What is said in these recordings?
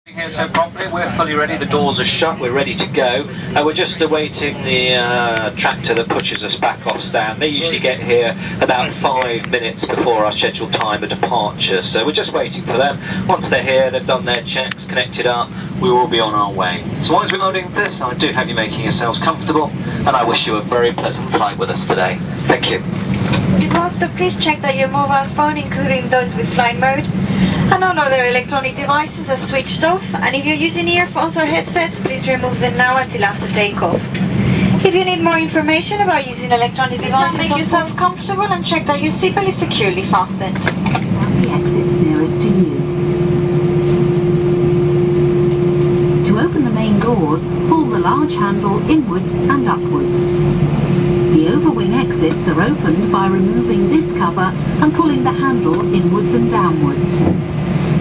Here so properly, we're fully ready, the doors are shut, we're ready to go, and we're just awaiting the tractor that pushes us back off stand. They usually get here about 5 minutes before our scheduled time of departure, so we're just waiting for them. Once they're here, they've done their checks, connected up, we will be on our way. So while we're loading this, I do have you making yourselves comfortable, and I wish you a very pleasant flight with us today. Thank you. Also, please check that your mobile phone, including those with flight mode, and all other electronic devices are switched off, and if you're using earphones or headsets, please remove them now until after takeoff. If you need more information about using electronic devices, make yourself comfortable and check that your seatbelt is securely fastened. The exits nearest to you. To open the main doors, pull the large handle inwards and upwards. The overwing exits are opened by removing this cover and pulling the handle inwards and downwards.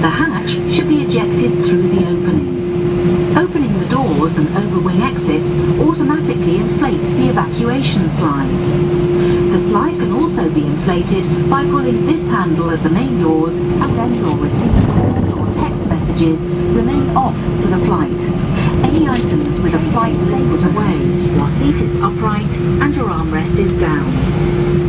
The hatch should be ejected through the opening. Opening the doors and overwing exits automatically inflates the evacuation slides. The slide can also be inflated by pulling this handle at the main doors, and send or receive calls or text messages remain off for the flight. Any items with a flight label away, your seat is upright and your armrest is down.